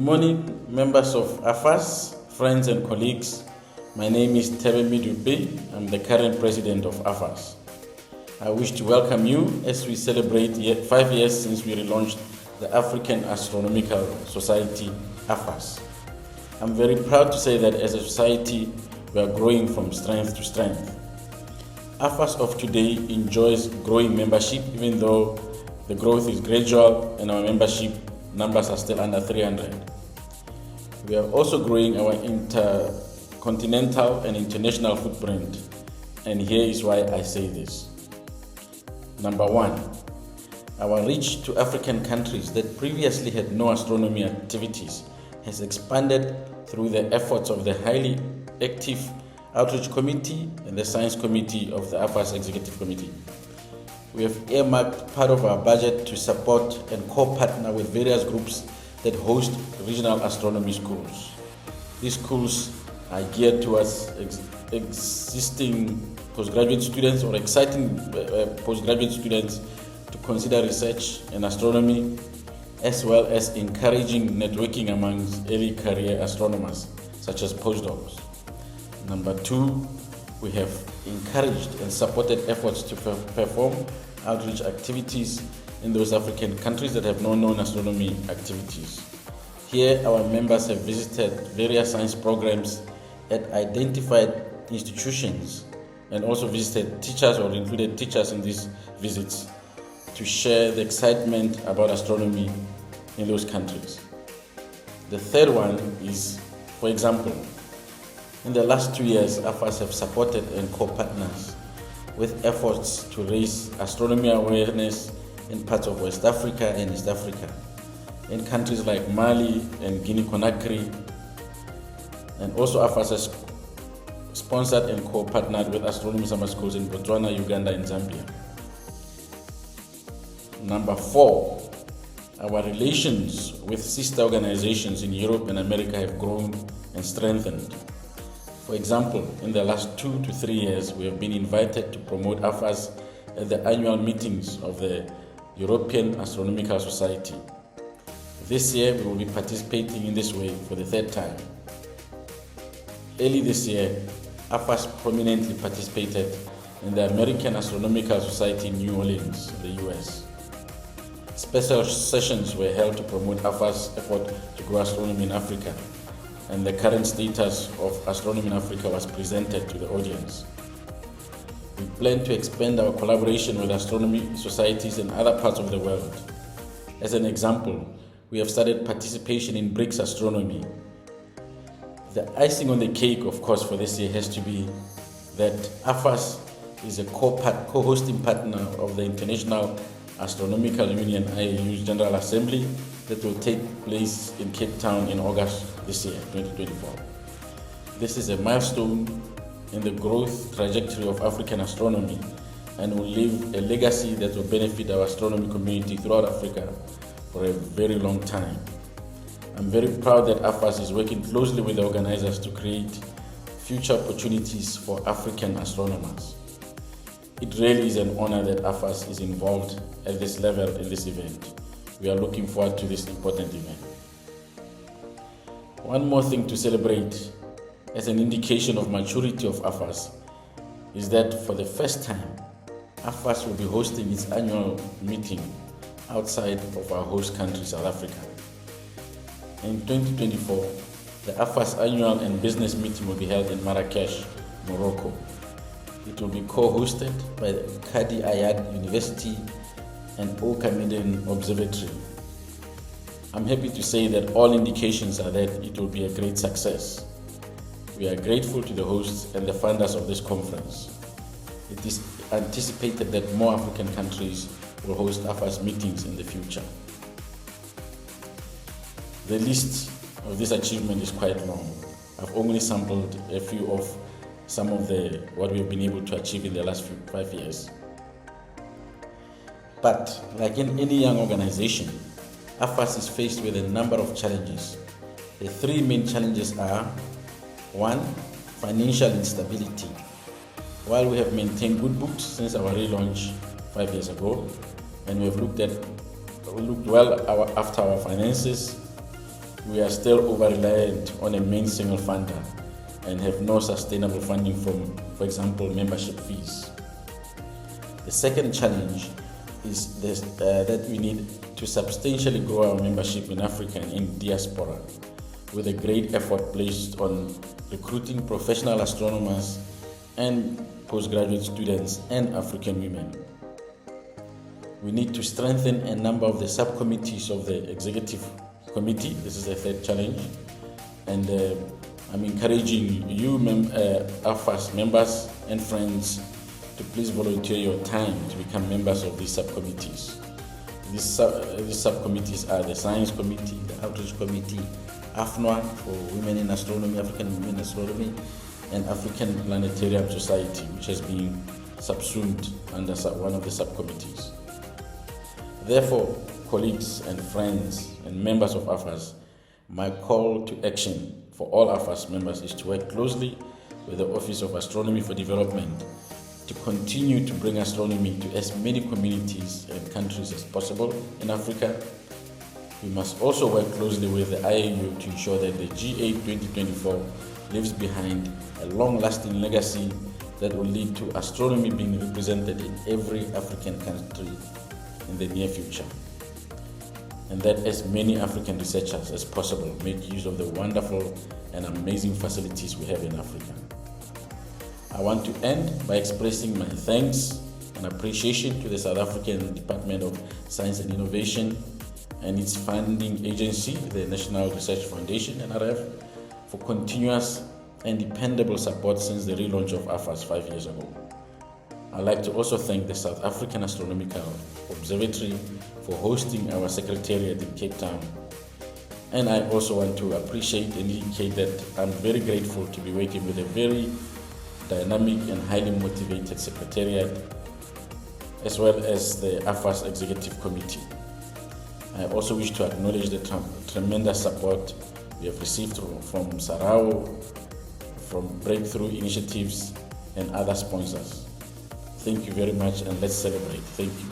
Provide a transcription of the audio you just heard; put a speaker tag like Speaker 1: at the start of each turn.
Speaker 1: morning, members of AfAS, friends and colleagues. My name is Tebemi Dupe. I'm the current president of AfAS. I wish to welcome you as we celebrate 5 years since we relaunched the African Astronomical Society, AfAS. I'm very proud to say that as a society, we are growing from strength to strength. AfAS of today enjoys growing membership, even though the growth is gradual and our membership numbers are still under 300. We are also growing our intercontinental and international footprint, and here is why I say this. Number one, our reach to African countries that previously had no astronomy activities has expanded through the efforts of the highly active Outreach Committee and the Science Committee of the AfAS Executive Committee. We have earmarked part of our budget to support and co-partner with various groups that host regional astronomy schools. These schools are geared towards existing postgraduate students or exciting postgraduate students to consider research in astronomy, as well as encouraging networking amongst early career astronomers, such as postdocs. Number two, we have encouraged and supported efforts to perform outreach activities in those African countries that have no known astronomy activities. Here, our members have visited various science programs at identified institutions and also visited teachers or included teachers in these visits to share the excitement about astronomy in those countries. The third one is, for example, in the last 2 years, AfAS have supported and co-partners with efforts to raise astronomy awareness in parts of West Africa and East Africa, in countries like Mali and Guinea-Conakry, and also AfAS has sponsored and co-partnered with astronomy summer schools in Botswana, Uganda, and Zambia. Number four, our relations with sister organizations in Europe and America have grown and strengthened. For example, in the last 2 to 3 years, we have been invited to promote AfAS at the annual meetings of the European Astronomical Society. This year, we will be participating in this way for the third time. Early this year, AfAS prominently participated in the American Astronomical Society in New Orleans, the US. Special sessions were held to promote AfAS' effort to grow astronomy in Africa, and the current status of astronomy in Africa was presented to the audience. We plan to expand our collaboration with astronomy societies in other parts of the world. As an example, we have started participation in BRICS astronomy. The icing on the cake, of course, for this year has to be that AfAS is a co-hosting partner of the International Astronomical Union IAU's General Assembly that will take place in Cape Town in August this year, 2024. This is a milestone in the growth trajectory of African astronomy and will leave a legacy that will benefit our astronomy community throughout Africa for a very long time. I'm very proud that AfAS is working closely with the organizers to create future opportunities for African astronomers. It really is an honor that AfAS is involved at this level in this event. We are looking forward to this important event. One more thing to celebrate as an indication of maturity of AfAS is that for the first time, AfAS will be hosting its annual meeting outside of our host country, South Africa. In 2024, the AfAS annual and business meeting will be held in Marrakesh, Morocco. It will be co-hosted by the Kadi Ayad University and Okamiden Observatory. I'm happy to say that all indications are that it will be a great success. We are grateful to the hosts and the funders of this conference. It is anticipated that more African countries will host AfAS meetings in the future. The list of this achievement is quite long. I've only sampled a few of some of what we've been able to achieve in the last 5 years. But like in any young organization, AfAS is faced with a number of challenges. The three main challenges are: one, financial instability. While we have maintained good books since our relaunch 5 years ago, and we have looked well after our finances, we are still over-reliant on a main single funder and have no sustainable funding from, for example, membership fees. The second challenge is that we need to substantially grow our membership in Africa and in diaspora, with a great effort placed on recruiting professional astronomers and postgraduate students and African women. We need to strengthen a number of the subcommittees of the executive committee. This is the third challenge. And I'm encouraging you, AfAS members and friends, to please volunteer your time to become members of these subcommittees. These subcommittees are the Science Committee, the Outreach Committee, AFNOA for Women in Astronomy, African Women in Astronomy, and African Planetarium Society, which has been subsumed under one of the subcommittees. Therefore, colleagues and friends and members of AfAS, my call to action for all AfAS members is to work closely with the Office of Astronomy for Development to continue to bring astronomy to as many communities and countries as possible in Africa. We must also work closely with the IAU to ensure that the G8 2024 leaves behind a long-lasting legacy that will lead to astronomy being represented in every African country in the near future, and that as many African researchers as possible make use of the wonderful and amazing facilities we have in Africa. I want to end by expressing my thanks and appreciation to the South African Department of Science and Innovation and its funding agency, the National Research Foundation, NRF, for continuous and dependable support since the relaunch of AfAS 5 years ago. I'd like to also thank the South African Astronomical Observatory for hosting our secretariat in Cape Town. And I also want to appreciate and indicate that I'm very grateful to be working with a very dynamic and highly motivated secretariat, as well as the AfAS Executive Committee. I also wish to acknowledge the tremendous support we have received from Sarao, from Breakthrough Initiatives, and other sponsors. Thank you very much, and let's celebrate. Thank you.